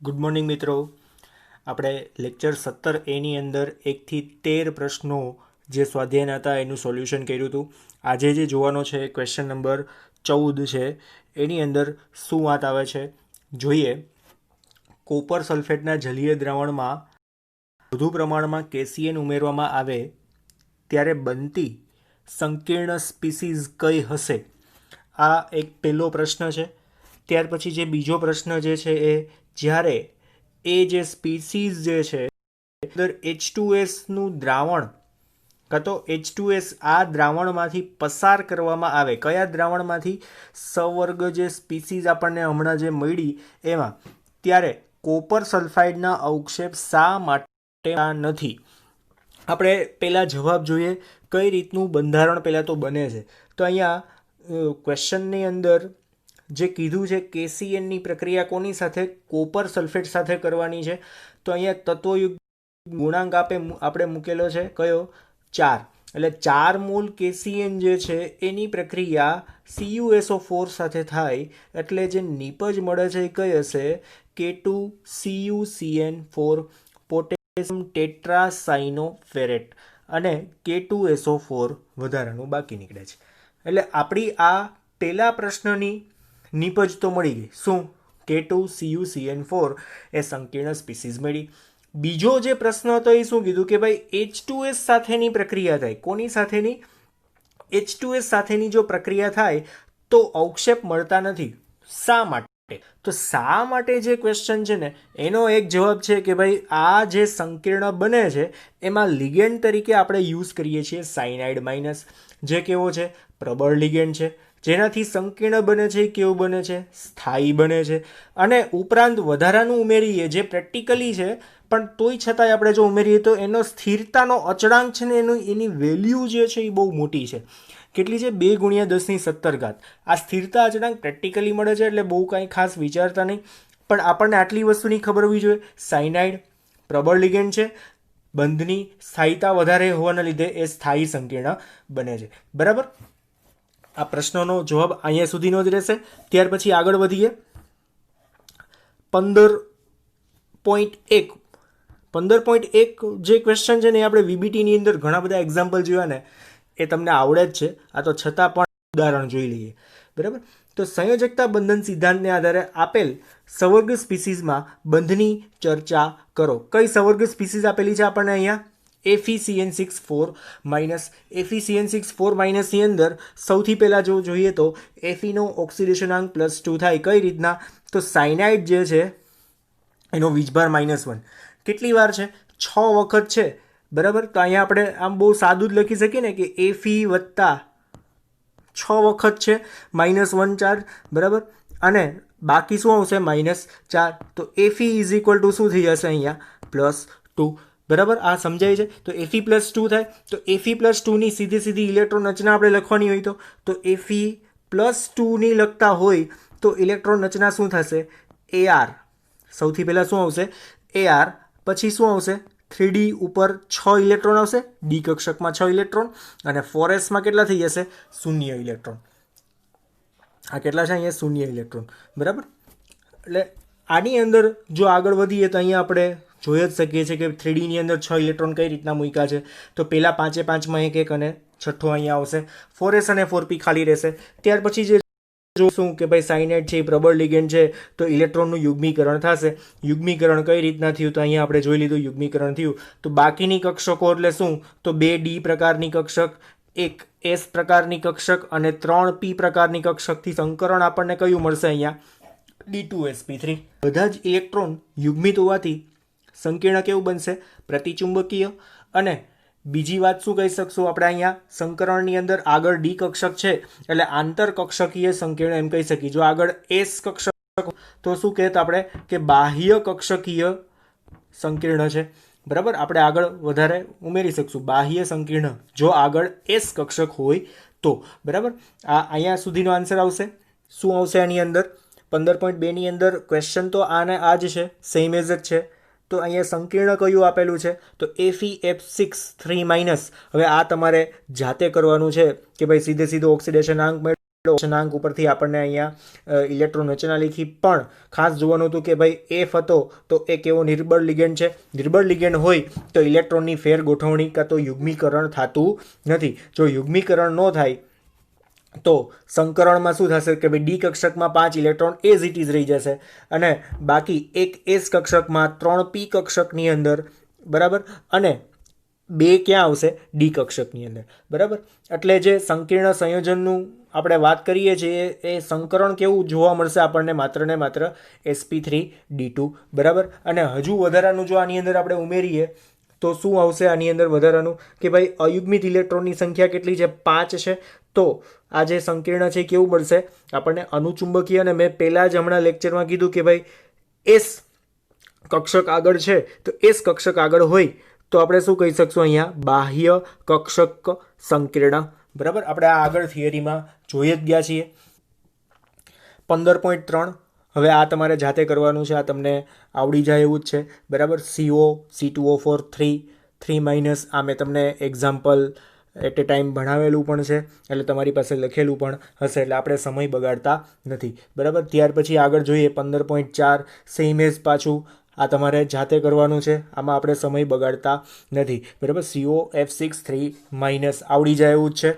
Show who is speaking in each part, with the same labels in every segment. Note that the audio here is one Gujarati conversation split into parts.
Speaker 1: ગુડ મોર્નિંગ મિત્રો. આપણે લેક્ચર 17A ની અંદર 1 થી 13 પ્રશ્નો જે સ્વાધ્યાયના હતા એનું સોલ્યુશન કર્યું હતું. આજે જે જોવાનો છે ક્વેશ્ચન નંબર 14 છે. એની અંદર શું વાત આવે છે જોઈએ. કોપર સલ્ફેટના જલીય દ્રાવણમાં વધુ પ્રમાણમાં કેસીએન ઉમેરવામાં આવે ત્યારે બનતી સંકીર્ણ સ્પીસીઝ કઈ હશે? આ એક પહેલો પ્રશ્ન છે. ત્યાર પછી જે બીજો પ્રશ્ન જે છે એ જ્યારે એ જે સ્પીસીઝ જે છે અંદર H2Sનું દ્રાવણ કાં તો H2S આ દ્રાવણમાંથી પસાર કરવામાં આવે, કયા દ્રાવણમાંથી? સવર્ગ જે સ્પીસીઝ આપણને હમણાં જે મળી એમાં, ત્યારે કોપર સલ્ફાઇડના અવક્ષેપ શા માટે નથી? આપણે પહેલાં જવાબ જોઈએ કઈ રીતનું બંધારણ પહેલાં તો બને છે. તો અહીંયા ક્વેશ્ચનની અંદર જે કીધું છે કેસીએનની પ્રક્રિયા કોની સાથે? કોપર સલ્ફેટ સાથે કરવાની છે. તો અહીંયા તત્વયુક્ત ગુણાંક આપણે મૂકેલો છે કયો? 4. એટલે 4 મોલ કેસીએન જે છે એની પ્રક્રિયા CuSO4 સાથે થાય એટલે જે નીપજ મળે છે એ કઈ હશે? K2CuCN4 પોટેશિયમ ટેટ્રાસાઇનોફેરેટ અને K2SO4 વધારાનું બાકી નીકળે છે. એટલે આપણી આ પહેલા પ્રશ્નની નીપજ તો મળી ગઈ. શું? K2CuCN4 એ સંકીર્ણ સ્પીસીઝ મળી. બીજો જે પ્રશ્ન હતો એ શું કીધું કે ભાઈ H2S સાથેની પ્રક્રિયા થાય. કોની સાથેની? H2S સાથેની જો પ્રક્રિયા થાય તો અવક્ષેપ મળતા નથી. શા માટે? તો શા માટે જે ક્વેશ્ચન છે ને એનો એક જવાબ છે કે ભાઈ આ જે સંકીર્ણ બને છે એમાં લિગેન્ડ તરીકે આપણે યુઝ કરીએ છીએ સાયનાઇડ માઇનસ, જે કેવો છે? પ્રબળ લિગેન્ડ છે. જેનાથી સંકીર્ણ બને છે એ કેવું બને છે? સ્થાયી બને છે. અને ઉપરાંત વધારાનું ઉમેરીએ જે પ્રેક્ટિકલી છે પણ તોય છતાંય આપણે જો ઉમેરીએ તો એનો સ્થિરતાનો અચળાંક છે ને એની વેલ્યુ જે છે એ બહુ મોટી છે. કેટલી છે? 2 × 10⁻⁴. આ સ્થિરતા અચળાંક પ્રેક્ટિકલી મળે છે એટલે બહુ કાંઈ ખાસ વિચારતા નહીં, પણ આપણને આટલી વસ્તુની ખબર હોવી જોઈએ. સાયનાઇડ પ્રબળ લિગેન્ડ છે, બંધની સ્થાયીતા વધારે હોવાના લીધે એ સ્થાયી સંકીર્ણ બને છે. બરાબર? આ પ્રશ્નનો જવાબ અહીંયા સુધીનો જ રહેશે. ત્યાર પછી આગળ વધીએ. 15.1 જે ક્વેશ્ચન છે ને એ આપણે VBTની અંદર ઘણા બધા એક્ઝામ્પલ જોયા ને એ તમને આવડે જ છે. આ તો છતાં પણ ઉદાહરણ જોઈ લઈએ. બરાબર? તો સંયોજકતા બંધન સિદ્ધાંતને આધારે આપેલ સવર્ગ સ્પીસીઝમાં બંધની ચર્ચા કરો. કઈ સવર્ગ સ્પીસીઝ આપેલી છે આપણને અહીંયા? FeCN6 4- FeCN6 ની અંદર સૌથી પહેલાં જો જોઈએ તો Feનો ઓક્સિડેશનાંક +2 થાય. કઈ રીતના? તો સાયનાઇડ જે છે એનો વીજભાર -1. કેટલી વાર છે? 6 વખત છે. બરાબર? તો અહીંયા આપણે આમ બહુ સાદું જ લખી શકીએ ને કે Fe વત્તા 6 વખત છે -1 ચાર્જ. બરાબર? અને બાકી શું આવશે? -4. તો Fe = શું થઈ જશે અહીંયા? +2. બરાબર? આ સમજાય છે? તો Fe +2 થાય. તો Fe +2 ની સીધી ઇલેક્ટ્રોન રચના આપણે લખવાની હોય તો Fe +2 ની લખતા હોય તો ઇલેક્ટ્રોન રચના શું થશે? Ar. સૌથી પહેલાં શું આવશે? Ar. પછી શું આવશે? 3D ઉપર 6 ઇલેક્ટ્રોન આવશે, ડી કક્ષકમાં 6 ઇલેક્ટ્રોન, અને 4sમાં કેટલા થઈ જશે? 0 ઇલેક્ટ્રોન. આ કેટલા છે અહીંયા? 0 ઇલેક્ટ્રોન. બરાબર? એટલે આની અંદર જો આગળ વધીએ તો અહીંયા આપણે જોઈ જ શકીએ છીએ કે 3Dની અંદર 6 ઇલેક્ટ્રોન કઈ રીતના મૂક્યા છે. તો પહેલાં 5 માં એક અને છઠ્ઠો અહીંયા આવશે. 4s અને 4p ખાલી રહેશે. ત્યાર પછી જે જોશું કે ભાઈ સાયનાઇડ છે એ પ્રબળ લિગેન્ડ છે તો ઇલેક્ટ્રોનનું યુગ્મીકરણ થશે. યુગ્મીકરણ કઈ રીતના થયું? તો અહીંયા આપણે જોઈ લીધું યુગ્મીકરણ થયું. તો બાકીની કક્ષકો એટલે શું? તો 2 D પ્રકારની કક્ષક, 1 S પ્રકારની કક્ષક અને 3 P પ્રકારની કક્ષકથી સંકરણ આપણને કયું મળશે અહીંયા? D2sp3. બધા જ ઇલેક્ટ્રોન યુગ્મિત હોવાથી સંકીર્ણ કેવું બનશે? પ્રતિચુંબકીય. અને બીજી વાત શું કહી શકશું આપણે અહીંયા? સંકરણની અંદર આગળ ડી કક્ષક છે એટલે આંતરકક્ષકીય સંકીર્ણ એમ કહી શકીએ. જો આગળ S કક્ષક તો શું કહેતા આપણે? કે બાહ્ય કક્ષકીય સંકીર્ણ છે. બરાબર? આપણે આગળ વધારે ઉમેરી શકશું બાહ્ય સંકીર્ણ જો આગળ S કક્ષક હોય તો. બરાબર? આ અહીંયા સુધીનો આન્સર આવશે. શું આવશે આની અંદર? 15.2 ની અંદર ક્વેશ્ચન તો આને આ જ છે, સેમ એઝ જ છે. તો અહીંયા સંકીર્ણ કયું આપેલું છે? તો FeF6 3-. હવે આ તમારે જાતે કરવાનું છે કે ભાઈ સીધો ઓક્સિડેશન આંક અચનાંક ઉપરથી આપણને અહીંયા ઇલેક્ટ્રોન રચના લીખી, પણ ખાસ જોવાનું હતું કે ભાઈ એફ હતો તો એ કેવો નિર્બળ લિગેન્ડ છે. નિર્બળ લિગેન્ડ હોય તો ઇલેક્ટ્રોનની ફેર ગોઠવણી કાં તો યુગ્મીકરણ થતું નથી. જો યુગ્મીકરણ ન થાય તો સંકરણમાં શું થશે કે ભાઈ ડી કક્ષકમાં 5 ઇલેક્ટ્રોન એઝ ઇટ ઇઝ રહી જશે અને બાકી એક એસ કક્ષકમાં 3 પી કક્ષકની અંદર, બરાબર, અને 2 ક્યાં આવશે? ડી કક્ષકની અંદર, બરાબર. એટલે જે સંકીર્ણ સંયોજનનું આપણે વાત કરીએ છીએ એ સંકરણ કેવું જોવા મળશે આપણને? માત્ર ને માત્ર sp3d2, બરાબર. અને હજુ વધારાનું જો આની અંદર આપણે ઉમેરીએ તો શું આવશે આની અંદર વધારાનું કે ભાઈ અયુગ્મિત ઇલેક્ટ્રોનની સંખ્યા કેટલી છે? 5 છે. તો આ જે સંકીર્ણ છે કેવું મળશે આપણને? અનુચુંબકીય. અને મેં પહેલાં જ હમણાં લેક્ચરમાં કીધું કે ભાઈ એસ કક્ષક આગળ છે તો એસ કક્ષક આગળ હોય તો આપણે શું કહી શકશું અહીંયા? બાહ્ય કક્ષક સંકીર્ણ, બરાબર. આપણે આ આગળ થિયરીમાં જોઈ જ ગયા છીએ. 15.3 હવે આ તમારે જાતે કરવાનું છે, આ તમને આવડી જાય એવું જ છે, બરાબર. CO C2O4 3 આ મેં તમને એક્ઝામ્પલ એટ એ ટાઈમ ભણાવેલું પણ છે, એટલે તમારી પાસે લખેલું પણ હશે, એટલે આપણે સમય બગાડતા નથી, બરાબર. ત્યાર પછી આગળ જોઈએ 15.4 સેમ એઝ પાછું આ તમારે જાતે કરવાનું છે, આમાં આપણે સમય બગાડતા નથી, બરાબર. COF6 3 આવડી જાય એવું જ છે.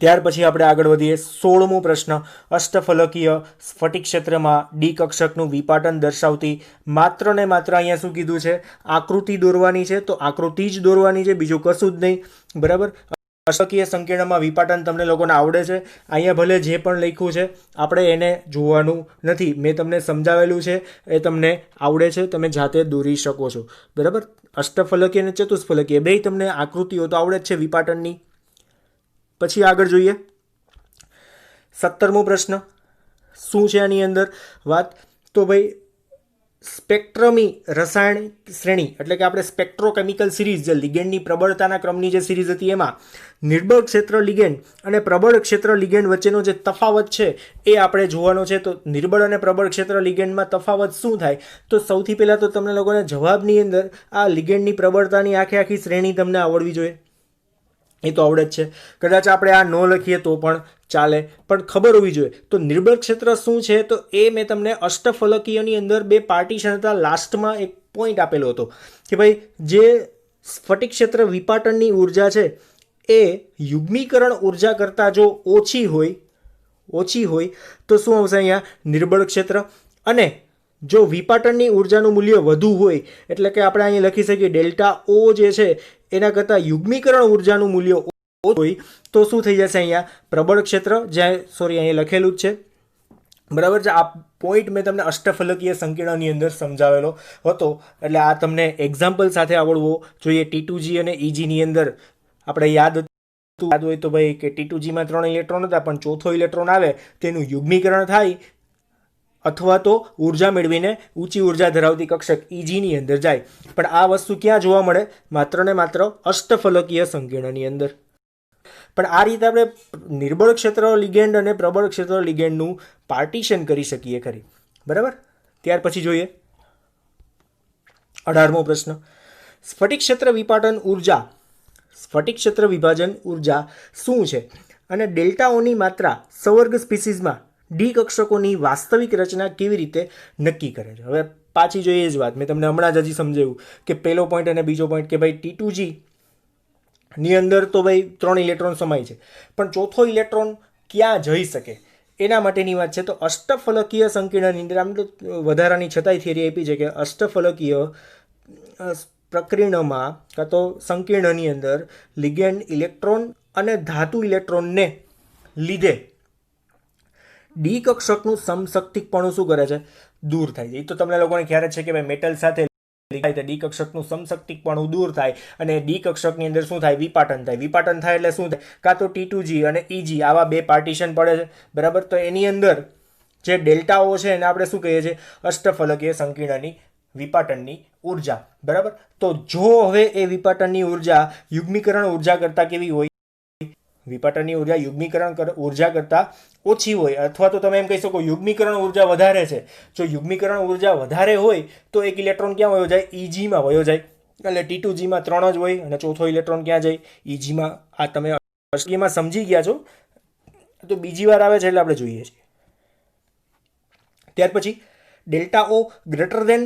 Speaker 1: ત્યાર પછી આપણે આગળ વધીએ. 16મો પ્રશ્ન, અષ્ટફલકીય સ્ફટિક ક્ષેત્રમાં ડી કક્ષકનું વિપાટન દર્શાવતી માત્ર ને માત્ર અહીંયા શું કીધું છે? આકૃતિ દોરવાની છે. તો આકૃતિ જ દોરવાની છે, બીજું કશું જ નહીં, બરાબર. અષ્ટફલકીય સંકીર્ણમાં વિપાટન તમને લોકોને આવડે છે. અહીંયા ભલે જે પણ લખ્યું છે આપણે એને જોવાનું નથી, મેં તમને સમજાવેલું છે એ તમને આવડે છે, તમે જાતે દોરી શકો છો, બરાબર. અષ્ટફલકીય અને ચતુષ્ફલકીય બે તમને આકૃતિઓ તો આવડે જ છે વિપાટનની. પછી આગળ જોઈએ 17મો પ્રશ્ન, શું છે આની અંદર વાત? તો ભાઈ સ્પેક્ટ્રમી રસાયણ શ્રેણી, એટલે કે આપણે સ્પેક્ટ્રોકેમિકલ સિરીઝ, જે લિગેન્ડની પ્રબળતાના ક્રમની જે સિરીઝ હતી એમાં નિર્બળ ક્ષેત્ર લિગેન્ડ અને પ્રબળ ક્ષેત્ર લિગેન્ડ વચ્ચેનો જે તફાવત છે એ આપણે જોવાનો છે. તો નિર્બળ અને પ્રબળ ક્ષેત્ર લિગેન્ડમાં તફાવત શું થાય? તો સૌથી પહેલાં તો તમને લોકોને જવાબની અંદર આ લિગેન્ડની પ્રબળતાની આખી શ્રેણી તમને આવડવી જોઈએ, એ તો આવડે જ છે. કદાચ આપણે આ ન લખીએ તો પણ ચાલે, પણ ખબર હોવી જોઈએ. તો નિર્બળ ક્ષેત્ર શું છે? તો એ મેં તમને અષ્ટફલકીયની અંદર 2 પાર્ટીશન હતા, લાસ્ટમાં એક પોઈન્ટ આપેલો હતો કે ભાઈ જે સ્ફટિક ક્ષેત્ર વિપાટનની ઉર્જા છે એ યુગ્મીકરણ ઉર્જા કરતાં જો ઓછી હોય તો શું આવશે અહીંયા? નિર્બળ ક્ષેત્ર. અને જો વિપાટનની ઉર્જાનું મૂલ્ય વધુ હોય, એટલે કે આપણે અહીંયા લખી શકીએ ડેલ્ટા ઓ જે છે એના કરતાં યુગ્મીકરણ ઉર્જાનું મૂલ્ય ઓછું હોય તો શું થઈ જશે અહીંયા? પ્રબળ ક્ષેત્ર. જ્યાં અહીંયા લખેલું જ છે, બરાબર છે. આ પોઈન્ટ મેં તમને અષ્ટફલકીય સંકીર્ણની અંદર સમજાવેલો હતો, એટલે આ તમને એક્ઝામ્પલ સાથે આવડવો જોઈએ. T2G અને EGની અંદર આપણે યાદ હોય તો ભાઈ કે T2Gમાં 3 ઇલેક્ટ્રોન હતા, પણ ચોથો ઇલેક્ટ્રોન આવે તેનું યુગ્મીકરણ થાય અથવા તો ઉર્જા મેળવીને ઊંચી ઉર્જા ધરાવતી કક્ષક EGની અંદર જાય. પણ આ વસ્તુ ક્યાં જોવા મળે? માત્ર ને માત્ર અષ્ટફલકીય સંકીર્ણની અંદર. પણ આ રીતે આપણે નિર્બળ ક્ષેત્ર લિગેન્ડ અને પ્રબળ ક્ષેત્ર લિગેન્ડનું પાર્ટીશન કરી શકીએ ખરી, બરાબર. ત્યાર પછી જોઈએ 18મો પ્રશ્ન, સ્ફટિક ક્ષેત્ર વિપાટન ઉર્જા, સ્ફટિક ક્ષેત્ર વિભાજન ઉર્જા શું છે અને ડેલ્ટાઓની માત્રા સવર્ગ સ્પીસીઝમાં ડી કક્ષકોની વાસ્તવિક રચના કેવી રીતે નક્કી કરે છે? હવે પાછી જોઈએ જ વાત, મેં તમને હમણાં જ હજી સમજાવ્યું કે પહેલો પોઈન્ટ અને બીજો પોઈન્ટ કે ભાઈ T2G ની અંદર તો ભાઈ 3 ઇલેક્ટ્રોન સમાય છે, પણ ચોથો ઇલેક્ટ્રોન ક્યાં જઈ શકે એના માટેની વાત છે. તો અષ્ટફલકીય સંકીર્ણની અંદર આમ તો વધારાની છતાંય થિયરી આપી છે કે અષ્ટફલકીય પ્રકીર્ણમાં કાં તો સંકીર્ણની અંદર લિગેન્ડ ઇલેક્ટ્રોન અને ધાતુ ઇલેક્ટ્રોનને લીધે ડી કક્ષકનું સમશક્તિકપણું શું કરે છે? દૂર થાય છે. એ તો તમને લોકોને ખ્યાલ જ છે કે ભાઈ મેટલ સાથે ડી કક્ષકનું સમશક્તિકપણું દૂર થાય અને ડી કક્ષકની અંદર શું થાય? વિપાટન થાય. વિપાટન થાય એટલે શું થાય? કાં તો T2G અને EG આવા 2 પાર્ટીશન પડે છે, બરાબર. તો એની અંદર જે ડેલ્ટાઓ છે એને આપણે શું કહીએ છીએ? અષ્ટફલકીય સંકીર્ણની વિપાટનની ઉર્જા, બરાબર. તો જો હવે એ વિપાટનની ઉર્જા યુગ્મીકરણ ઉર્જા કરતાં કેવી હોય? વિપાટનની ઉર્જા યુગ્મીકરણ ઉર્જા કરતાં ઓછી હોય, અથવા તો તમે એમ કહી શકો યુગ્મીકરણ ઉર્જા વધારે છે. જો યુગ્મીકરણ ઉર્જા વધારે હોય તો એક ઇલેક્ટ્રોન ક્યાં વયો જાય? EGમાં વયો જાય. એટલે T2Gમાં 3 જ હોય અને ચોથો ઇલેક્ટ્રોન ક્યાં જાય? EGમાં. આ તમે અષ્ટફલકીયમાં સમજી ગયા છો. તો બીજી વાર આવે છે એટલે આપણે જોઈએ છીએ. ત્યાર પછી ડેલ્ટા ઓ ગ્રેટર દેન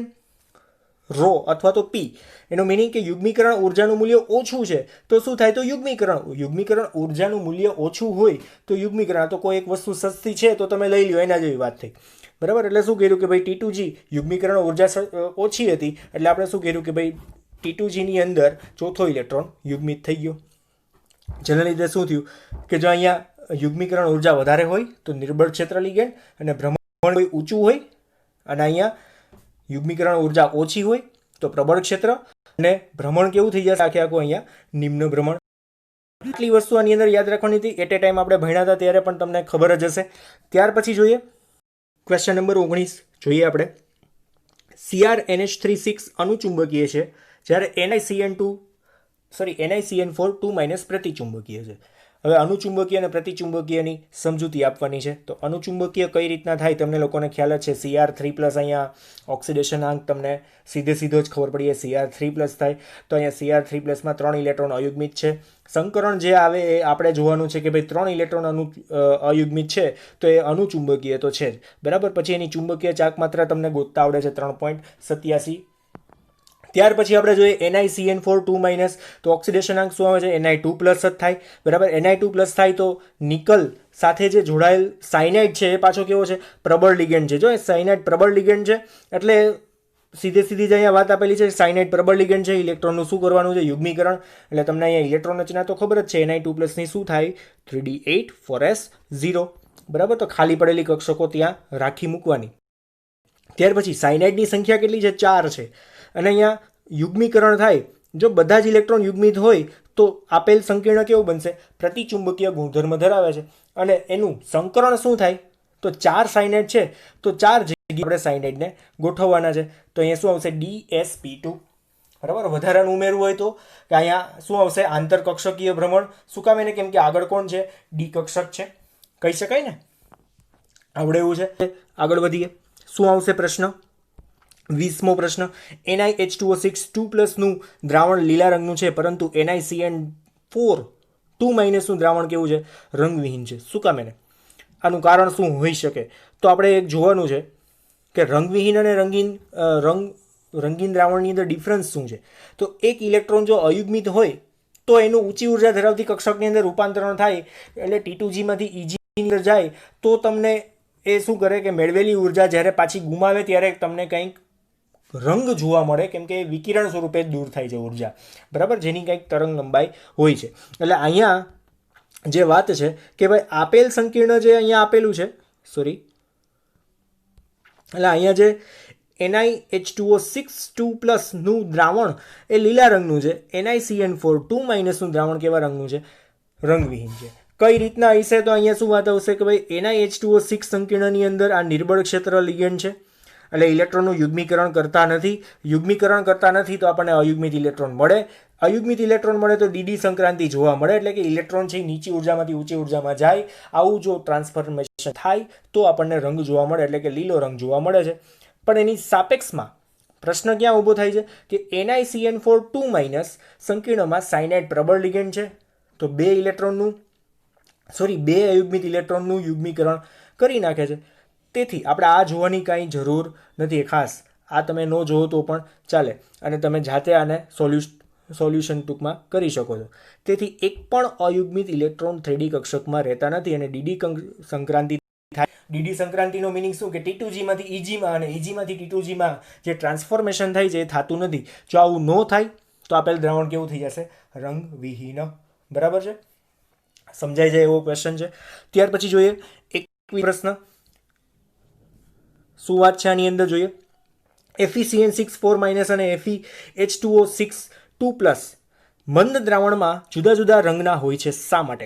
Speaker 1: રો અથવા તો પી, એનો મિનિંગ કે યુગ્મીકરણ ઉર્જાનું મૂલ્ય ઓછું છે તો શું થાય? તો યુગ્મીકરણ ઉર્જાનું મૂલ્ય ઓછું હોય તો યુગ્મીકરણ, તો કોઈ એક વસ્તુ સસ્તી છે તો તમે લઈ લ્યો, એના જેવી વાત થઈ. બરાબર, એટલે શું કર્યું કે ભાઈ T2G યુગ્મીકરણ ઉર્જા ઓછી હતી એટલે આપણે શું કર્યું કે ભાઈ T2G ની અંદર ચોથો ઇલેક્ટ્રોન યુગ્મિત થઈ ગયો. જેના લીધે શું થયું કે જો અહીંયા યુગ્મીકરણ ઉર્જા વધારે હોય તો નિર્બળ ક્ષેત્ર લિગેન્ડ અને ભ્રમણ કોઈ ઊંચું હોય, અને અહીંયા યુગ્મીકરણ ઉર્જા ઓછી હોય તો પ્રબળ ક્ષેત્ર અને ભ્રમણ કેવું થઈ જશે? આખે આખું અહીંયા નિમ્ન ભ્રમણ. આટલી વસ્તુ આની અંદર યાદ રાખવાની હતી. એટ એ ટાઈમ આપણે ભણ્યા હતા ત્યારે પણ તમને ખબર જ હશે. ત્યાર પછી જોઈએ ક્વેશ્ચન નંબર 19 જોઈએ આપણે. CrNH3 અનુચુંબકીય છે જ્યારે NiCN4 2- પ્રતિચુંબકીય છે. હવે અનુચુંબકીય અને પ્રતિચુંબકીયની સમજૂતી આપવાની છે. તો અનુચુંબકીય કઈ રીતના થાય તમને લોકોને ખ્યાલ જ છે. Cr3+ અહીંયા ઓક્સિડેશન આંક તમને સીધો જ ખબર પડી જાય. Cr3+ થાય તો અહીંયા Cr3+ માં 3 ઇલેક્ટ્રોન અયુગ્મિત છે. સંકરણ જે આવે એ આપણે જોવાનું છે કે ભાઈ 3 ઇલેક્ટ્રોન અયુગ્મિત છે તો એ અનુચુંબકીય તો છે જ. બરાબર, પછી એની ચુંબકીય ચાક માત્રા તમને ગોતતા આવડે છે 3.87. ત્યાર પછી આપણે જોઈએ NiCN4 2- તો ઓક્સિડેશન અંક શું આવે છે? Ni2+ જ થાય. બરાબર, Ni2+ થાય તો નિકલ સાથે જે જોડાયેલ સાયનાઇડ છે એ પાછો કેવો છે? પ્રબળ લિગેન્ડ છે. જો એ સાયનાઇડ પ્રબળ લિગેન્ડ છે એટલે સીધી જ અહીંયા વાત આપેલી છે. સાયનાઇડ પ્રબળ લિગેન્ડ છે, ઇલેક્ટ્રોનનું શું કરવાનું છે? યુગ્મીકરણ. એટલે તમને અહીંયા ઇલેક્ટ્રોન રચના તો ખબર જ છે. Ni2+ ની શું થાય? 3d8 4s0. બરાબર, તો ખાલી પડેલી કક્ષકો ત્યાં રાખી મૂકવાની. ત્યાર પછી સાયનાઇડની સંખ્યા કેટલી છે? 4 છે. અને અહીંયા યુગ્મીકરણ થાય, જો બધા જ ઇલેક્ટ્રોન યુગ્મિત હોય તો આપેલ સંકીર્ણ કેવું બનશે? પ્રતિચુંબકીય ગુણધર્મ ધરાવે છે. અને એનું સંકરણ શું થાય? તો 4 સાયનાઇડ છે તો 4 જગ્યાએ આપણે સાયનાઇડને ગોઠવવાના છે. તો અહીંયા શું આવશે? DsP2. બરાબર, વધારાનું ઉમેરવું હોય તો કે અહીંયા શું આવશે? આંતરકક્ષકીય ભ્રમણ. શું કામ? એને કેમ કે આગળ કોણ છે? ડી કક્ષક છે, કહી શકાય ને. આવડે એવું છે. આગળ વધીએ. શું આવશે પ્રશ્ન? 20મો પ્રશ્ન. NiH2O6 2+ નું દ્રાવણ લીલા રંગનું છે પરંતુ NiCN4 2- નું દ્રાવણ કેવું છે? રંગવિહીન છે. શું કામ એને? આનું કારણ શું હોઈ શકે? તો આપણે એક જોવાનું છે કે રંગવિહીન અને રંગીન દ્રાવણની અંદર ડિફરન્સ શું છે. તો એક ઇલેક્ટ્રોન જો અયુગ્મિત હોય તો એનું ઊંચી ઉર્જા ધરાવતી કક્ષકની અંદર રૂપાંતરણ થાય એટલે T2G માંથી EG ની અંદર જાય તો તમને એ શું કરે કે મેળવેલી ઉર્જા જ્યારે પાછી ગુમાવે ત્યારે તમને કંઈક રંગ જોવા મળે, કેમ કે વિકિરણ સ્વરૂપે દૂર થાય છે ઉર્જા. બરાબર, જેની કંઈક તરંગ લંબાઈ હોય છે. એટલે અહીંયા જે વાત છે કે ભાઈ આપેલ સંકીર્ણ જે અહીંયા આપેલું છે, એટલે અહીંયા જે NiH2O6 2+ નું દ્રાવણ એ લીલા રંગનું છે. NiCN4 2- નું દ્રાવણ કેવા રંગનું છે? રંગવિહીન છે. કઈ રીતના હશે? તો અહીંયા શું વાત આવશે કે ભાઈ NiH2O6 સંકીર્ણની અંદર આ નિર્બળ ક્ષેત્ર લિગેન્ડ છે એટલે ઇલેક્ટ્રોનનું યુગ્મીકરણ કરતા નથી તો આપણને અયુગ્મિત ઇલેક્ટ્રોન મળે. અયુગ્મિત ઇલેક્ટ્રોન મળે તો ડીડી સંક્રાંતિ જોવા મળે, એટલે કે ઇલેક્ટ્રોન છે નીચી ઉર્જામાંથી ઊંચી ઉર્જામાં જાય. આવું જો ટ્રાન્સફોર્મેશન થાય તો આપણને રંગ જોવા મળે, એટલે કે લીલો રંગ જોવા મળે છે. પણ એની સાપેક્ષમાં પ્રશ્ન ક્યાં ઊભો થાય છે કે NiCN4 2- સંકીર્ણમાં સાયનાઇડ પ્રબળ લિગેન્ડ છે તો 2 અયુગ્મિત ઇલેક્ટ્રોનનું યુગ્મીકરણ કરી નાખે છે. તેથી આપણે આ જોવાની કાંઈ જરૂર નથી. ખાસ આ તમે ન જોવો તો પણ ચાલે અને તમે જાતે આને સોલ્યુશન ટૂંકમાં કરી શકો છો. તેથી એક પણ અયુગ્મિત ઇલેક્ટ્રોન 3D કક્ષકમાં રહેતા નથી અને ડીડી સંક્રાંતિ થાય. ડીડી સંક્રાંતિનો મિનિંગ શું કે T2G માંથી EGમાં અને EGમાંથી T2Gમાં જે ટ્રાન્સફોર્મેશન થાય છે એ થતું નથી. જો આવું ન થાય તો આપેલ દ્રાવણ કેવું થઈ જશે? રંગવિહીન. બરાબર છે, સમજાઈ જાય એવો ક્વેશ્ચન છે. ત્યાર પછી જોઈએ એક પ્રશ્ન. શું વાત છે આની અંદર જોઈએ. FeCN6 4- અને FeH2O6 2+ મંદ દ્રાવણમાં જુદા જુદા રંગના હોય છે. શા માટે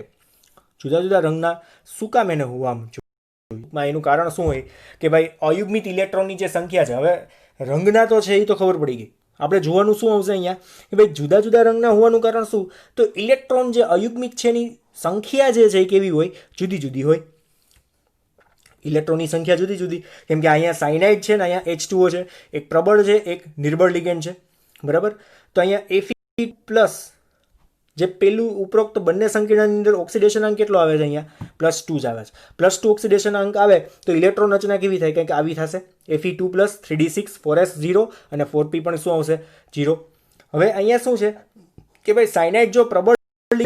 Speaker 1: જુદા જુદા રંગના? શું કામ એને હોવા જોઈએ? એનું કારણ શું હોય કે ભાઈ અયુગ્મિત ઇલેક્ટ્રોનની જે સંખ્યા છે, હવે રંગના તો છે એ તો ખબર પડી ગઈ. આપણે જોવાનું શું આવશે અહીંયા કે ભાઈ જુદા જુદા રંગના હોવાનું કારણ શું? તો ઇલેક્ટ્રોન જે અયુગ્મિત છે એની સંખ્યા જે છે એ કેવી હોય? જુદી જુદી હોય. ઇલેક્ટ્રોનની સંખ્યા જુદી જુદી, કેમ કે અહીંયા સાયનાઇડ છે ને અહીંયા H2O છે. એક પ્રબળ છે, એક નિર્બળ લિગેન્ડ છે. બરાબર, તો અહીંયા Fe+ જે પેલું ઉપરોક્ત બંને સંકીર્ણની અંદર ઓક્સિડેશન અંક કેટલો આવે છે? અહીંયા +2 જ આવે છે. +2 ઓક્સિડેશનાંક આવે તો ઇલેક્ટ્રોન રચના કેવી થાય? કંઈક આવી થશે, Fe2+, 3d6, 4s 0 અને 4p પણ શું આવશે? 0. હવે અહીંયા શું છે કે ભાઈ સાયનાઇડ જો પ્રબળ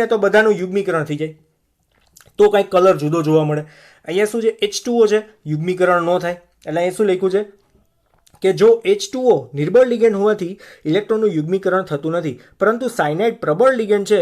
Speaker 1: તો બધાનું યુગ્મીકરણ થઈ જાય, તો કંઈક કલર જુદો જોવા મળે. અહીંયા શું છે? H2O છે, યુગ્મીકરણ ન થાય. એટલે અહીંયા શું લખ્યું છે કે જો H2O નિર્બળ લિગેન્ડ હોવાથી ઇલેક્ટ્રોનનું યુગ્મીકરણ થતું નથી, પરંતુ સાયનાઇડ પ્રબળ લિગેન્ડ છે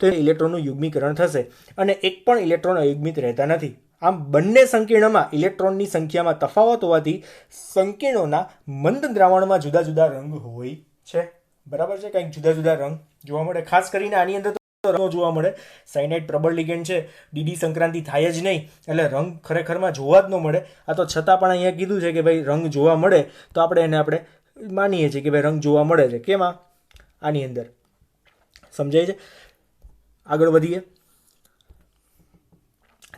Speaker 1: તો ઇલેક્ટ્રોનનું યુગ્મીકરણ થશે અને એક પણ ઇલેક્ટ્રોન અયુગ્મિત રહેતા નથી. આમ બંને સંકીર્ણમાં ઇલેક્ટ્રોનની સંખ્યામાં તફાવત હોવાથી સંકીર્ણોના મંદ દ્રાવણમાં જુદા જુદા રંગ હોય છે. બરાબર છે? કંઈક જુદા જુદા રંગ જોવા મળે. ખાસ કરીને આની અંદર રંગો જોવા મળે. સાયનાઇડ પ્રબળ લિગેન્ડ છે, ડીડી સંક્રાંતિ થાય જ નહીં, એટલે રંગ ખરેખરમાં જોવા જ ન મળે. આ તો છતાં પણ અહીંયા કીધું છે કે ભાઈ રંગ જોવા મળે તો આપણે માનીએ છીએ કે ભાઈ રંગ જોવા મળે છે. કેમાં? આની અંદર. સમજાય છે? આગળ વધીએ.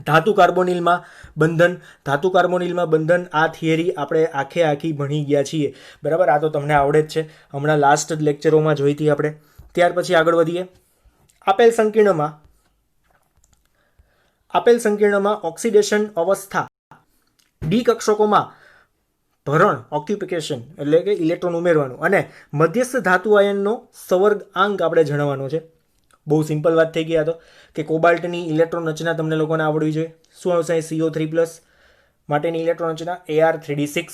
Speaker 1: ધાતુ કાર્બોનિલમાં બંધન. આ થિયરી આપણે આખી ભણી ગયા છીએ. બરાબર? આ તો તમને આવડે જ છે, હમણાં લાસ્ટ જ લેક્ચરોમાં જોઈ હતી આપણે. ત્યાર પછી આગળ વધીએ. આપેલ સંકીર્ણમાં ઓક્સિડેશન અવસ્થા ડી કક્ષકોમાં ભરણ ઓક્યુપેશન એટલે કે ઇલેક્ટ્રોન ઉમેરવાનું અને મધ્યસ્થ ધાતુ આયનનો સંવર્ગાંક આપણે જણાવવાનો છે. બહુ સિમ્પલ વાત થઈ ગયા તો કે કોબાલ્ટની ઇલેક્ટ્રોન રચના તમને લોકોને આવડવી જોઈએ. શું આવશે? CO3+ માટેની ઇલેક્ટ્રોન રચના Ar3d6.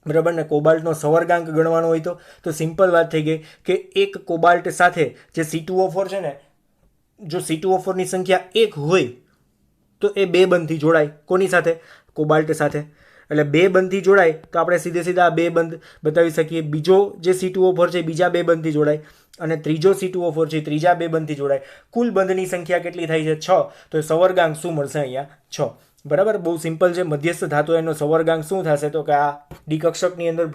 Speaker 1: બરાબર ને? કોબાલ્ટનો સંવર્ગાંક ગણવાનો હોય તો સિમ્પલ વાત થઈ ગઈ કે એક કોબાલ્ટ સાથે જે C2O4 છે ને, જો C2O4 ની સંખ્યા 1 હોય તો એ 2 બંધથી જોડાય. કોની સાથે? કોબાલ્ટ સાથે. એટલે 2 બંધથી જોડાય તો આપણે સીધા 2 બંધ બતાવી શકીએ. બીજો જે C2O4 છે બીજા 2 બંધથી જોડાય અને ત્રીજો C2O4 છે ત્રીજા 2 બંધથી જોડાય. કુલ બંધની સંખ્યા કેટલી થાય છે? 6. તો સંવર્ગાંક શું મળશે? અહીંયા 6. બરાબર? બહુ સિમ્પલ છે. મધ્યસ્થ ધાતુ એનો સંવર્ગાંક શું થશે? તો કે આ ડી કક્ષકની અંદર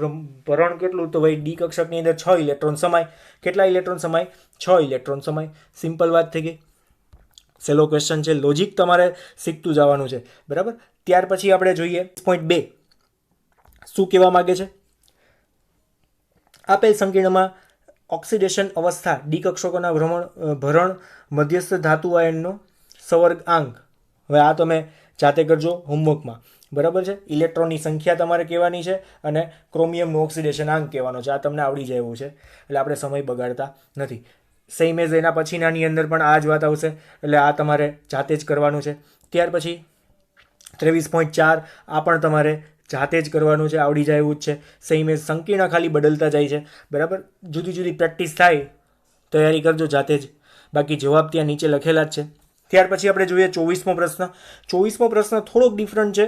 Speaker 1: ભરણ કેટલું? તો ભાઈ ડી કક્ષકની અંદર 6 ઇલેક્ટ્રોન સમાય. કેટલા ઇલેક્ટ્રોન સમાય? 6 ઇલેક્ટ્રોન સમાય. સિમ્પલ વાત થઈ ગઈ. સેલો ક્વેશ્ચન છે, લોજિક તમારે શીખતું જવાનું છે. બરાબર? ત્યાર પછી આપણે જોઈએ 2. શું કહેવા માંગે છે? આપેલ સંકીર્ણમાં ઓક્સિડેશન અવસ્થા ડી કક્ષકોના ભરણ મધ્યસ્થ ધાતુ આયનનો સંવર્ગાંક. હવે આ તમે જાતે કરજો હોમવર્કમાં. બરાબર છે? ઇલેક્ટ્રોનની સંખ્યા તમારે કહેવાની છે અને ક્રોમિયમનો ઓક્સિડેશન આંક કહેવાનો છે. આ તમને આવડી જાય એવું છે, એટલે આપણે સમય બગાડતા નથી. સેમ એઝ એના પછીનાની અંદર પણ આ જ વાત આવશે, એટલે આ તમારે જાતે જ કરવાનું છે. ત્યાર પછી 23.4 આ પણ તમારે જાતે જ કરવાનું છે, આવડી જાય એવું જ છે. સેમ એઝ સંકીર્ણ ખાલી બદલતા જાય છે. બરાબર? જુદી જુદી પ્રેક્ટિસ થાય, તૈયારી કરજો જાતે જ. બાકી જવાબ ત્યાં નીચે લખેલા જ છે. ત્યાર પછી આપણે જોઈએ 24મો પ્રશ્ન. 24મો પ્રશ્ન થોડોક ડિફરન્ટ છે.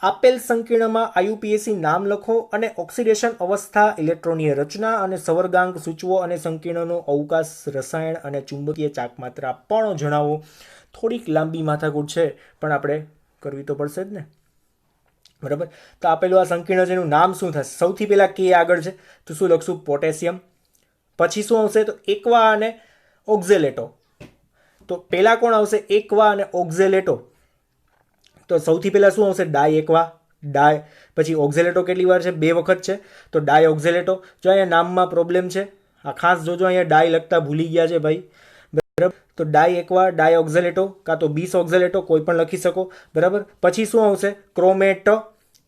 Speaker 1: આપેલ સંકીર્ણમાં IUPAC નામ લખો અને ઓક્સિડેશન અવસ્થા, ઇલેક્ટ્રોનીય રચના અને સંવર્ગાંક સૂચવો અને સંકીર્ણનો અવકાશ, રસાયણ અને ચુંબકીય ચાકમાત્રા પણ જણાવો. થોડીક લાંબી માથાકૂટ છે પણ આપણે કરવી તો પડશે જ ને. બરાબર? તો આપેલું આ સંકીર્ણ છે એનું નામ શું થશે? સૌથી પહેલા K આગળ છે તો શું લખશું? પોટેશિયમ. પછી શું આવશે? તો એક્વા અને ઓક્ઝેલેટો. તો પહેલા કોણ આવશે? એક્વા અને ઓક્ઝેલેટો. તો સૌથી પહેલા શું આવશે? ડાય એક્વા. પછી ઓક્ઝેલેટો કેટલી વાર છે? 2 વખત છે. તો ડાય ઓક્ઝેલેટો. જો અહીંયા નામમાં પ્રોબ્લેમ છે, આ ખાસ જોજો, અહીંયા ડાય લખતા ભૂલી ગયા છે ભાઈ. બરાબર? તો ડાય એક્વા, ડાય ઓક્ઝેલેટો કાં તો બીસ ઓક્ઝેલેટો કોઈ પણ લખી શકો. બરાબર? પછી શું આવશે? ક્રોમેટ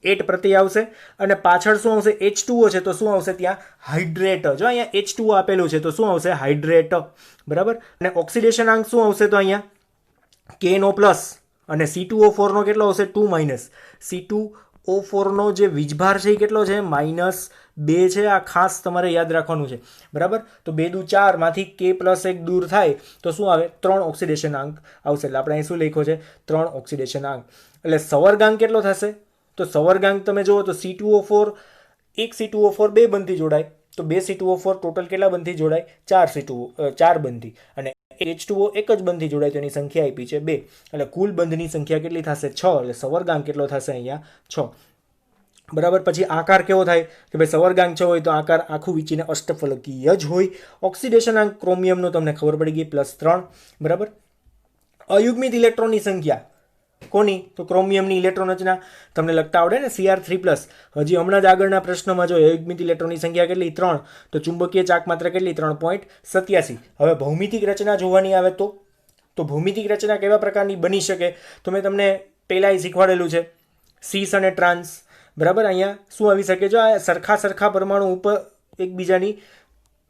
Speaker 1: 8 પ્રત્યય આવશે અને પાછળ શું આવશે? H2O છે તો શું આવશે? ત્યાં હાઇડ્રેટ. જો અહીંયા H2O આપેલું છે તો શું આવશે? હાઇડ્રેટ. બરાબર? અને ઓક્સિડેશન આંક શું આવશે? તો અહીંયા K નો પ્લસ અને C2O4 નો કેટલો આવશે? 2 C2O4 નો જે વીજભાર છે એ કેટલો છે? -2 છે. આ ખાસ તમારે યાદ રાખવાનું છે. બરાબર? તો 2 દુ 4 માંથી K+1 દૂર થાય તો શું આવે? 3 ઓક્સિડેશન આંક આવશે. એટલે આપણે અહીં શું લખ્યો છે? 3 ઓક્સિડેશન આંક. એટલે સંવર્ગાંક કેટલો થશે? તો સંવર્ગાંક તમે જુઓ તો C2O4 એક C2O4 2 બંધથી જોડાય તો 2 C2O4 ટોટલ કેટલા બંધથી જોડાય? 4 બંધથી. અને H2O એક જ બંધથી જોડાય તો એની સંખ્યા આપી છે 2. એટલે કુલ બંધની સંખ્યા કેટલી થશે? 6. એટલે સંવર્ગાંક કેટલો થશે? અહીંયા 6. બરાબર? પછી આકાર કેવો થાય કે ભાઈ સંવર્ગાંક 6 હોય તો આકાર આખું વીંચીને અષ્ટફલકીય જ હોય. ઓક્સિડેશન આંક ક્રોમિયમનો તમને ખબર પડી ગઈ +3. બરાબર? અયુગ્મિત ઇલેક્ટ્રોનની સંખ્યા કોની? તો ક્રોમિયમની ઇલેક્ટ્રોન રચના તમને લખતા આવડે ને, Cr3+. હજી હમણાં જ આગળના પ્રશ્નમાં જો અયુગ્મિત ઇલેક્ટ્રોનની સંખ્યા કેટલી? 3. તો ચુંબકીય ચાકમાત્રા કેટલી? 3.87. હવે ભૌમિતિક રચના જોવાની આવે તો તો ભૌમિતિક રચના કેવા પ્રકારની બની શકે? તો મેં તમને પહેલાં શીખવાડેલું છે સીસ અને ટ્રાન્સ, બરાબર. અહીંયા શું આવી શકે? જો આ સરખા પરમાણુ ઉપર એકબીજાની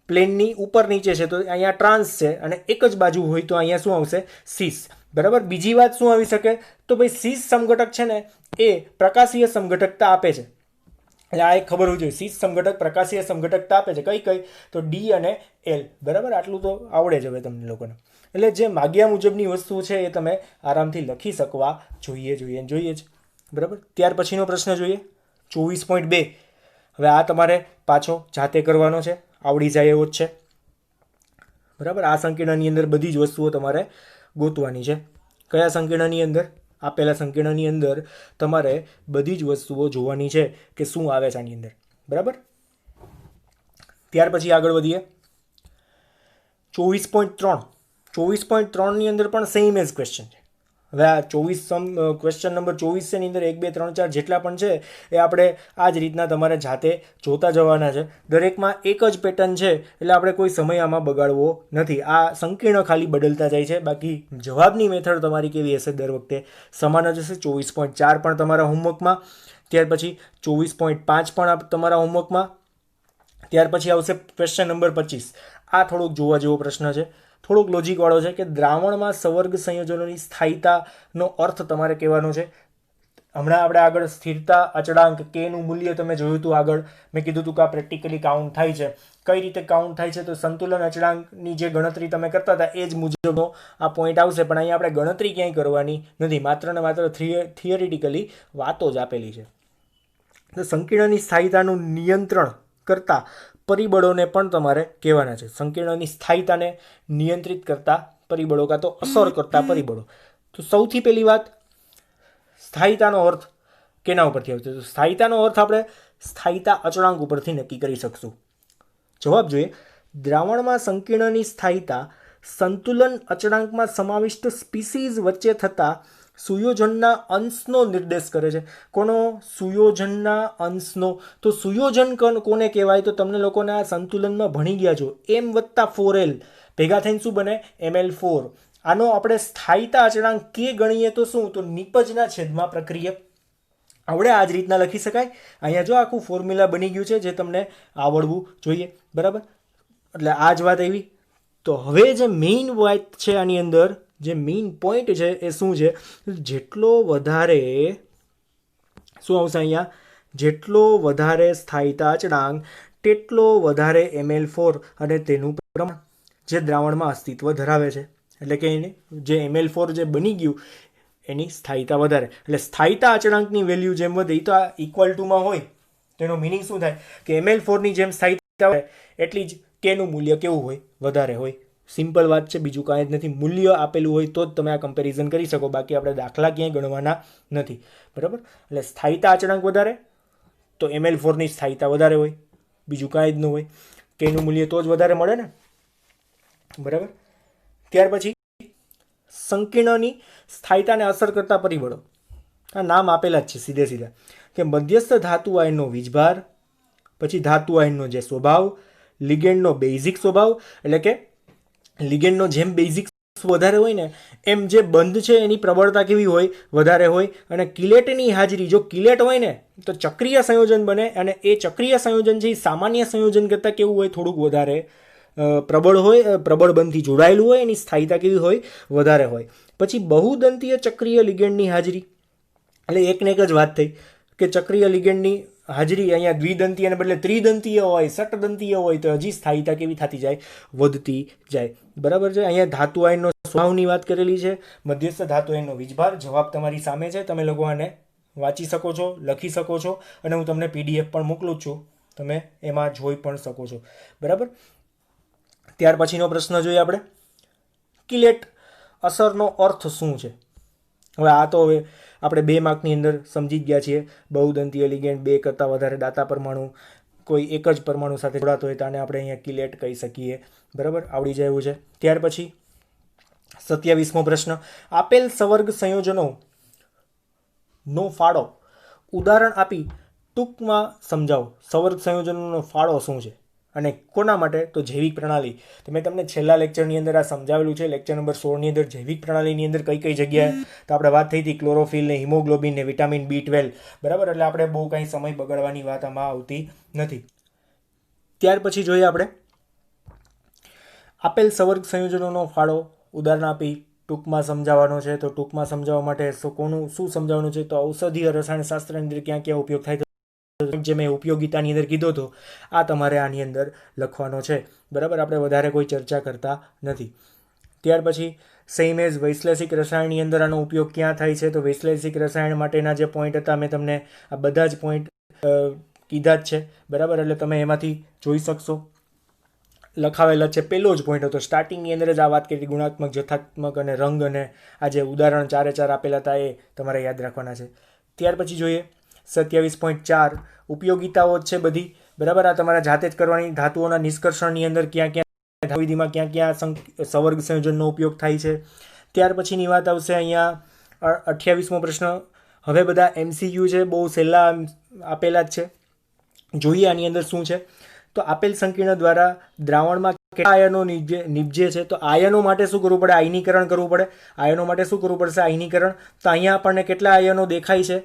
Speaker 1: પ્લેનની ઉપર નીચે છે તો અહીંયા ટ્રાન્સ છે, અને એક જ બાજુ હોય તો અહીંયા શું આવશે? સીસ, બરાબર. બીજી વાત શું આવી શકે? તો ભાઈ સીસ સમઘટક છે ને એ પ્રકાશીય સમઘટકતા આપે છે. એટલે આ એક ખબર હોવી જોઈએ, સીસ સમઘટક પ્રકાશીય સમઘટકતા આપે છે. કઈ? તો ડી અને એલ, બરાબર. આટલું તો આવડે જ હવે તમને લોકોને. એટલે જે માગ્યા મુજબની વસ્તુ છે એ તમે આરામથી લખી શકવા જોઈએ જ, બરાબર. ત્યાર પછીનો પ્રશ્ન જોઈએ 24.2. હવે આ તમારે પાછો જાતે કરવાનો છે, આવડી જાય એવો જ છે, બરાબર. આ સંકીર્ણની અંદર બધી જ વસ્તુઓ તમારે ગોતવાની છે. કયા સંકીર્ણની અંદર? આપેલા સંકીર્ણની અંદર તમારે બધી જ વસ્તુઓ જોવાની છે કે શું આવે છે આની અંદર, બરાબર. ત્યાર પછી આગળ વધીએ 24.3. 24.3 અંદર પણ સેમ એઝ ક્વેશ્ચન છે. હવે આ 24 ક્વેશ્ચન નંબર 24 છે એની અંદર 1 2 3 4 જેટલા પણ છે એ આપણે આ જ રીતના તમારે જાતે જોતા જવાના છે. દરેકમાં એક જ પેટર્ન છે એટલે આપણે કોઈ સમય આમાં બગાડવો નથી. આ સંકીર્ણ ખાલી બદલતા જાય છે, બાકી જવાબની મેથડ તમારી કેવી હશે? દર વખતે સમાન જ હશે. 24.4 પણ તમારા હોમવર્કમાં, ત્યાર પછી 24.5 પણ તમારા હોમવર્કમાં, ત્યાર પછી આવશે ક્વેશ્ચન નંબર 25. આ થોડોક જોવા જેવો પ્રશ્ન છે, થોડોક લોજિકવાળો છે કે દ્રાવણમાં સવર્ગ સંયોજનોની સ્થાયીતાનો અર્થ તમારે કહેવાનો છે. હમણાં આપણે આગળ સ્થિરતા અચળાંક કેનું મૂલ્ય તમે જોયું હતું, આગળ મેં કીધું હતું કે આ પ્રેક્ટિકલી કાઉન્ટ થાય છે. કઈ રીતે કાઉન્ટ થાય છે? તો સંતુલન અચળાંકની જે ગણતરી તમે કરતા હતા એ જ મુજબનો આ પોઈન્ટ આવશે, પણ અહીંયા આપણે ગણતરી ક્યાંય કરવાની નથી, માત્ર ને માત્ર થિયરિટિકલી વાતો જ આપેલી છે. તો સંકીર્ણની સ્થાયીતાનું નિયંત્રણ કરતા પરિબળોને પણ તમારે કહેવાના છે. સંકીર્ણની સ્થાયીતાને નિયંત્રિત કરતા પરિબળો કાં તો અસર કરતા પરિબળો. તો સૌથી પહેલી વાત, સ્થાયીતાનો અર્થ કેના ઉપરથી આવશે? તો સ્થાયીતાનો અર્થ આપણે સ્થાયીતા અચળાંક ઉપરથી નક્કી કરી શકશું. જવાબ જોઈએ. દ્રાવણમાં સંકીર્ણની સ્થાયીતા સંતુલન અચળાંકમાં સમાવિષ્ટ સ્પીસીઝ વચ્ચે થતા સુયોજનના અંશનો નિર્દેશ કરે છે. કોનો? સુયોજનના અંશનો. તો સુયોજન કોને કહેવાય? તો તમને લોકોને આ સંતુલનમાં ભણી ગયા છો, M+4L ભેગા થઈને શું બને? Ml4. આનો આપણે સ્થાયીતા અચળાંક કે ગણીએ તો શું? તો નિપજના છેદમાં પ્રક્રિયા. આવડે આ જ રીતના લખી શકાય. અહીંયા જો આખું ફોર્મ્યુલા બની ગયું છે જે તમને આવડવું જોઈએ, બરાબર. એટલે આ જ વાત આવી. તો હવે જે મેઇન વાત છે આની અંદર, જે મેઇન પોઈન્ટ છે એ શું છે? જેટલો વધારે શું આવશે અહીંયા? જેટલો વધારે સ્થાયીતા અચળાંક તેટલો વધારે Ml4 અને તેનું પ્રમાણ જે દ્રાવણમાં અસ્તિત્વ ધરાવે છે. એટલે કે જે Ml4 જે બની ગયું એની સ્થાયીતા વધારે. એટલે સ્થાયીતા અચળાંકની વેલ્યુ જેમ વધે તો આ ઇક્વલ ટુમાં હોય, તેનો મિનિંગ શું થાય? કે Ml4ની જેમ સ્થાયીતા હોય એટલી જ કેનું મૂલ્ય કેવું હોય? વધારે હોય. સિમ્પલ વાત છે, બીજું કાંઈ જ નથી. મૂલ્ય આપેલું હોય તો જ તમે આ કમ્પેરિઝન કરી શકો, બાકી આપણે દાખલા ક્યાંય ગણવાના નથી, બરાબર. એટલે સ્થાયીતા અચળાંક વધારે તો Ml4ની સ્થાયીતા વધારે હોય, બીજું કાંઈ જ ન હોય. કેનું મૂલ્ય તો જ વધારે મળે ને, બરાબર. ત્યાર પછી સંકીર્ણની સ્થાયીતાને અસર કરતા પરિબળો, આ નામ આપેલા જ છે સીધે કે મધ્યસ્થ ધાતુ આયનનો વીજભાર, પછી ધાતુ આયનનો જે સ્વભાવ, લિગેન્ડનો બેઝિક સ્વભાવ, એટલે કે લિગેન્ડનો જેમ બેઝિક વધારે હોય ને એમ જે બંધ છે એની પ્રબળતા કેવી હોય? વધારે હોય. અને કિલેટની હાજરી, જો કિલેટ હોય ને તો ચક્રીય સંયોજન બને, અને એ ચક્રીય સંયોજન છે એ સામાન્ય સંયોજન કરતાં કેવું હોય? થોડુંક વધારે પ્રબળ હોય, પ્રબળ બંધથી જોડાયેલું હોય, એની સ્થાયીતા કેવી હોય? વધારે હોય. પછી બહુદંતીય ચક્રીય લિગેન્ડની હાજરી, એટલે એકને એક જ વાત થઈ કે ચક્રીય લિગેન્ડની હાજરી અહીંયા દ્વિદંતીયને બદલે ત્રિદંતીય હોય, ષટદંતીય હોય તો હજી સ્થાયીતા કેવી થતી જાય? વધતી જાય, બરાબર છે. અહીંયા ધાતુ આયનનો સ્વભાવની વાત કરેલી છે, મધ્યસ્થ ધાતુ આયનનો વીજભાર. જવાબ તમારી સામે છે, તમે લોકો આને વાંચી શકો છો, લખી શકો છો, અને હું તમને PDF પણ મોકલું છું, તમે એમાં જોઈ પણ શકો છો, બરાબર. ત્યાર પછીનો પ્રશ્ન જોઈએ આપણે, કિલેટ અસરનો અર્થ શું છે? હવે આ તો હવે આપણે 2 માર્કની અંદર સમજી જ ગયા છીએ. બહુદંતીય લિગેન્ડ, 2 કરતાં વધારે દાતા પરમાણુ કોઈ એક જ પરમાણુ સાથે જોડાતો હોય તો આને આપણે અહીંયા કિલેટ કહી શકીએ, બરાબર. આવડી જાય એવું છે. ત્યાર પછી 27મો પ્રશ્ન, આપેલ સવર્ગ સંયોજનો નો ફાળો ઉદાહરણ આપી ટૂંકમાં સમજાવો. સવર્ગ સંયોજનોનો ફાળો શું છે? અને કોના માટે? તો જૈવિક પ્રણાલી. તો મેં તમને છેલ્લા લેક્ચરની અંદર આ સમજાવેલું છે. લેક્ચર નંબર 16ની અંદર જૈવિક પ્રણાલીની અંદર કઈ કઈ જગ્યાએ તો આપણે વાત થઈ હતી ક્લોરોફિલ ને હિમોગ્લોબિન ને વિટામિન B12, બરાબર. એટલે આપણે બહુ કંઈ સમય બગાડવાની વાત આમાં આવતી નથી. ત્યાર પછી જોઈએ આપણે આપેલ સવર્ગ સંયોજનોનો ફાળો. ઉદાહરણ આપી ટૂંકમાં સમજાવવાનો છે. તો ટૂંકમાં સમજાવવા માટે શું સમજાવવાનું છે? તો ઔષધીય રસાયણશાસ્ત્રની અંદર ક્યાં ક્યાં ઉપયોગ થાય જે મેં ઉપયોગિતાની અંદર કીધો હતો આ તમારે આની અંદર લખવાનો છે, બરાબર. આપણે વધારે કોઈ ચર્ચા કરતા નથી. ત્યાર પછી સેમ એઝ વૈશ્લેષિક રસાયણની અંદર આનો ઉપયોગ ક્યાં થાય છે? તો વૈશ્લેષિક રસાયણ માટેના જે પોઈન્ટ હતા મેં તમને આ બધા જ પોઈન્ટ કીધા જ છે, બરાબર. એટલે તમે એમાંથી જોઈ શકશો, લખાવેલા છે. પહેલો જ પોઈન્ટ હતો સ્ટાર્ટિંગની અંદર જ આ વાત કરી, ગુણાત્મક, જથ્થાત્મક અને રંગ, અને આ જે ઉદાહરણ 4 આપેલા હતા એ તમારે યાદ રાખવાના છે. ત્યાર પછી જોઈએ 27.4 ઉપયોગિતાઓ છે બધી, બરાબર. આ તમારા જાતે જ કરવાની. ધાતુઓના નિષ્કર્ષણની અંદર ક્યાં ક્યાં વિધિમાં ક્યાં ક્યાં સવર્ગ સંયોજનનો ઉપયોગ થાય છે. ત્યાર પછીની વાત આવશે અહીંયા 28મો પ્રશ્ન. હવે બધા MCQ છે, બહુ સહેલા આપેલા જ છે. જોઈએ આની અંદર શું છે. તો આપેલ સંકીર્ણ દ્વારા દ્રાવણમાં કેટલા આયનો નિપજે છે? તો આયનો માટે શું કરવું પડે? આયનીકરણ કરવું પડે. આયનો માટે શું કરવું પડશે? આયનીકરણ. તો અહીંયા આપણને કેટલા આયનો દેખાય છે?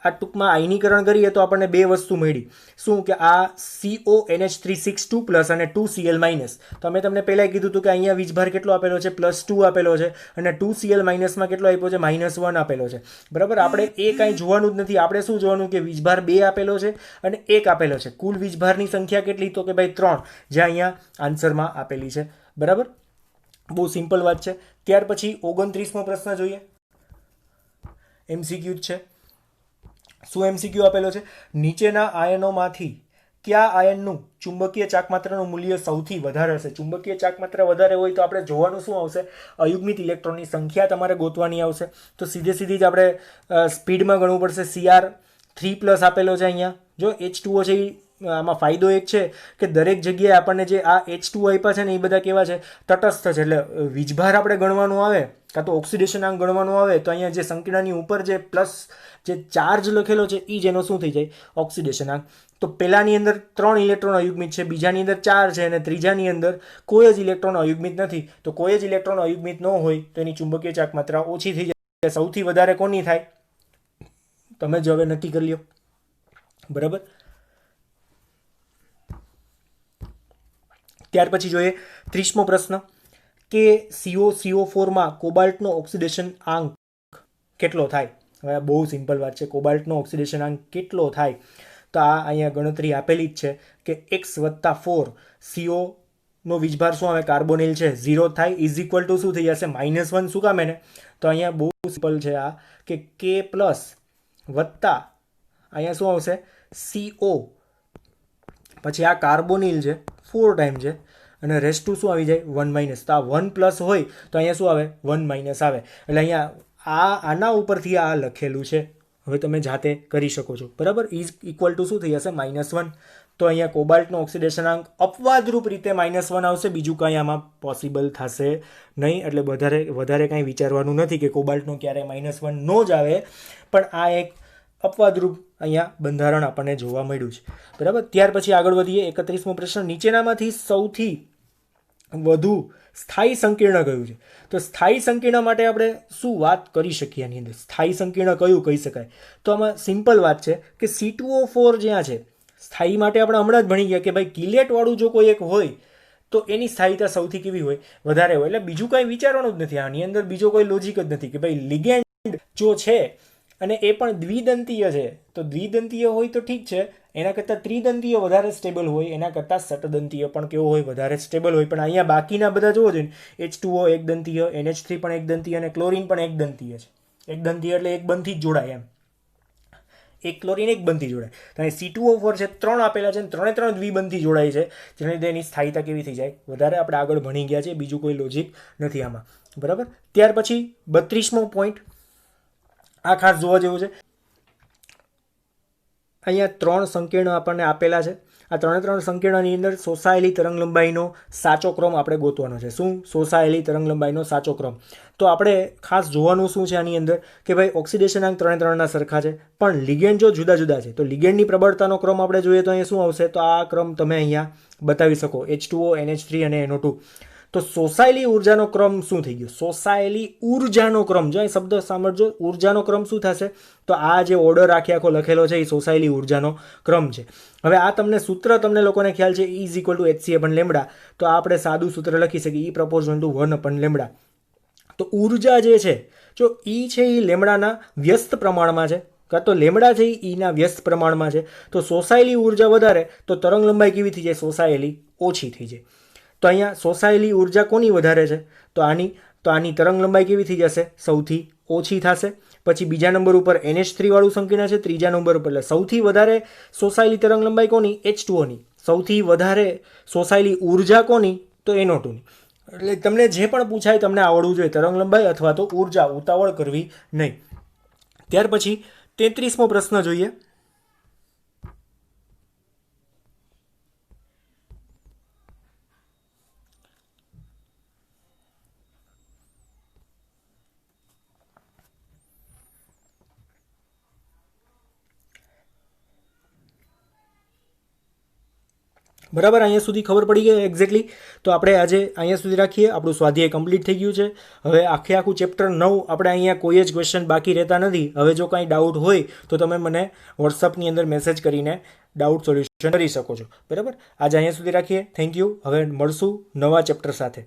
Speaker 1: આ ટૂંકમાં આયનીકરણ કરીએ તો આપણને બે વસ્તુ મળી. શું કે આ CONH362 પ્લસ અને 2Cl માઇનસ. તો અમે તમને પહેલાં કીધું હતું કે અહીંયા વીજભાર કેટલો આપેલો છે? +2 આપેલો છે, અને 2Cl માઇનસમાં કેટલો આપ્યો છે? -1 આપેલો છે, બરાબર. આપણે એ કાંઈ જોવાનું જ નથી. આપણે શું જોવાનું કે વીજભાર 2 આપેલો છે અને 1 આપેલો છે. કુલ વીજભારની સંખ્યા કેટલી? તો કે ભાઈ 3, જે અહીંયા આન્સરમાં આપેલી છે, બરાબર. બહુ સિમ્પલ વાત છે. ત્યાર પછી 29મો પ્રશ્ન જોઈએ. MCQ જ છે. શું MCQ આપેલો છે? નીચેના આયનોમાંથી કયા આયનનું ચુંબકીય ચાકમાત્રાનું મૂલ્ય સૌથી વધારે હશે? ચુંબકીય ચાકમાત્રા વધારે હોય તો આપણે જોવાનું શું આવશે? અયુગ્મિત ઇલેક્ટ્રોનની સંખ્યા તમારે ગોતવાની આવશે. તો સીધી જ આપણે સ્પીડમાં ગણવું પડશે. Cr3+ આપેલો છે અહીંયા. જો H2O છે આમાં ફાયદો એક છે કે દરેક જગ્યાએ આપણને જે આ H2O આપ્યા છે ને એ બધા કેવા છે? તટસ્થ છે. એટલે વીજભાર આપણે ગણવાનું આવે કાં તો ઓક્સિડેશન આંક ગણવાનું આવે તો અહીંયા જે સંકીર્ણની ઉપર જે પ્લસ જે ચાર્જ લખેલો છે એ જ એનો શું થઈ જાય? ઓક્સિડેશન આંક. તો પહેલાની અંદર 3 ઇલેક્ટ્રોન અયુગ્મિત છે, બીજાની અંદર 4 છે, અને ત્રીજાની અંદર કોઈ જ ઇલેક્ટ્રોન અયુગ્મિત નથી. તો કોઈ જ ઇલેક્ટ્રોન અયુગ્મિત ન હોય તો એની ચુંબકીય ચાકમાત્રા ઓછી થઈ જાય. સૌથી વધારે કોની થાય? તમે જ હવે નક્કી કરી લો, બરાબર. ત્યાર પછી જોઈએ 30મો પ્રશ્ન કે CO4માં કોબાલ્ટનો ઓક્સિડેશન આંક કેટલો થાય? હવે બહુ સિમ્પલ વાત છે. કોબાલ્ટનો ઓક્સિડેશન આંક કેટલો થાય? તો આ અહીંયા ગણતરી આપેલી જ છે કે X+4 CO નો વીજભાર શું આવે? કાર્બોનિલ છે, 0 થાય. ઇઝ ઇક્વલ ટુ શું થઈ જશે? -1. શું કામ એને? તો અહીંયા બહુ સિમ્પલ છે આ કે K+ વત્તા અહીંયા શું આવશે? CO, પછી આ કાર્બોનિલ છે 4 ટાઈમ છે, અને રેસ્ટ ટુ શું આવી જાય? 1 - તો આ 1+ હોય તો અહીંયા શું આવે? 1 આવે. એટલે અહીંયા આના ઉપરથી આ લખેલું છે. હવે તમે જાતે કરી શકો છો, બરાબર. ઇઝ ઇક્વલ ટુ શું થઈ જશે? -1. તો અહીંયા કોબાલ્ટનો ઓક્સિડેશન આંક અપવાદરૂપ રીતે -1 આવશે. બીજું કાંઈ આમાં પોસિબલ થશે નહીં. એટલે વધારે કાંઈ વિચારવાનું નથી કે કોબાલ્ટનો ક્યારેય -1 ન જ આવે, પણ આ એક અપવાદરૂપ અહીંયા બંધારણ આપણને જોવા મળ્યું છે, બરાબર. ત્યાર પછી આગળ વધીએ. 31મો પ્રશ્ન. નીચેનામાંથી સૌથી વધુ સ્થાયી સંકીર્ણ કયું છે? તો સ્થાયી સંકીર્ણ માટે આપણે શું વાત કરી શકીએ આની અંદર? સ્થાયી સંકીર્ણ કયું કહી શકાય? તો આમાં સિમ્પલ વાત છે કે C2O4 જ્યાં છે સ્થાયી માટે આપણે હમણાં જ ભણી ગયા કે ભાઈ કિલેટવાળું જો કોઈ એક હોય તો એની સ્થાયીતા સૌથી કેવી હોય? વધારે હોય. એટલે બીજું કાંઈ વિચારવાનું જ નથી. આની અંદર બીજો કોઈ લોજિક જ નથી કે ભાઈ લિગેન્ડ જો છે અને એ પણ દ્વિદંતીય છે તો દ્વિદંતીય હોય તો ઠીક છે, એના કરતાં ત્રિદંતીય વધારે સ્ટેબલ હોય, એના કરતાં શતદંતીય પણ કેવો હોય? વધારે સ્ટેબલ હોય. પણ અહીંયા બાકીના બધા જોવો જોઈએ. H2O એકદંતીય, NH3 પણ એકદંતીય, અને ક્લોરીન પણ એકદંતીય છે. એકદંતીય એટલે એક બંધથી જ જોડાય એમ. એક ક્લોરીન એક બંધથી જોડાય. તો અહીં C2O4 છે, 3 આપેલા છે, 3 દ્વિબંધથી જોડાય છે, જેને લીધે એની સ્થાયીતા કેવી થઈ જાય? વધારે. આપણે આગળ ભણી ગયા છે, બીજું કોઈ લોજિક નથી આમાં, બરાબર. ત્યાર પછી 32મો પોઈન્ટ આ ખાસ જોવા જેવું છે. અહીંયા 3 સંકીર્ણ આપણને આપેલા છે આ ત્રણ સંકીર્ણની અંદર શોષાયેલી તરંગલંબાઈનો સાચો ક્રમ આપણે ગોતવાનો છે. શું? શોષાયેલી તરંગલંબાઈનો સાચો ક્રમ. તો આપણે ખાસ જોવાનું શું છે આની અંદર કે ભાઈ ઓક્સિડેશનાંક ત્રણના સરખા છે, પણ લિગેન્ડ જો જુદા જુદા છે તો લિગેન્ડની પ્રબળતાનો ક્રમ આપણે જોઈએ તો અહીંયા શું આવશે? તો આ ક્રમ તમે અહીંયા બતાવી શકો, H2O, NH3 અને NO2. તો શોષાયેલી ઉર્જાનો ક્રમ શું થઈ ગયો? શોષાયેલી ઉર્જાનો ક્રમ, જો અહીં શબ્દ સાંભળજો, ઉર્જાનો ક્રમ શું થશે? તો આ જે ઓર્ડર આખો લખેલો છે એ શોષાયેલી ઉર્જાનો ક્રમ છે. હવે આ તમને સૂત્ર તમને લોકોને ખ્યાલ છે, E = hc/λ. તો આ આપણે સાદું સૂત્ર લખી શકીએ, E = 1/λ. તો ઉર્જા જે છે, જો E છે એ લેમડાના વ્યસ્ત પ્રમાણમાં છે, કાં તો લેમડા છે એ ઈના વ્યસ્ત પ્રમાણમાં છે. તો શોષાયેલી ઉર્જા વધારે તો તરંગ લંબાઈ કેવી થઈ જાય? શોષાયેલી ઓછી થઈ જાય. તો અહીંયા શોષાયેલી ઉર્જા કોની વધારે છે? તો આની તરંગ લંબાઈ કેવી થઈ જશે? સૌથી ઓછી થશે. પછી બીજા નંબર ઉપર NH3 વાળું સંકીર્ણ છે, ત્રીજા નંબર ઉપર. એટલે સૌથી વધારે શોષાયેલી તરંગ લંબાઈ કોની? H2O ની. સૌથી વધારે શોષાયેલી ઉર્જા કોની? તો NO2ની. એટલે તમને જે પણ પૂછાય તમને આવડવું જોઈએ તરંગ લંબાઈ અથવા તો ઉર્જા, ઉતાવળ કરવી નહીં. ત્યાર પછી 33મો પ્રશ્ન જોઈએ. બરાબર, અહીંયા સુધી ખબર પડી ગઈ એક્ઝેક્ટલી. તો આપણે આજે અહીંયા સુધી રાખીએ. આપણું સ્વાધ્યાય કમ્પ્લીટ થઈ ગયું છે. હવે આખું ચેપ્ટર 9 આપણે અહીંયા કોઈ જ ક્વેશ્ચન બાકી રહેતા નથી. હવે જો કાંઈ ડાઉટ હોય તો તમે મને વોટ્સઅપની અંદર મેસેજ કરીને ડાઉટ સોલ્યુશન કરી શકો છો. બરાબર, આજે અહીંયા સુધી રાખીએ. Thank you. હવે મળશું નવા ચેપ્ટર સાથે.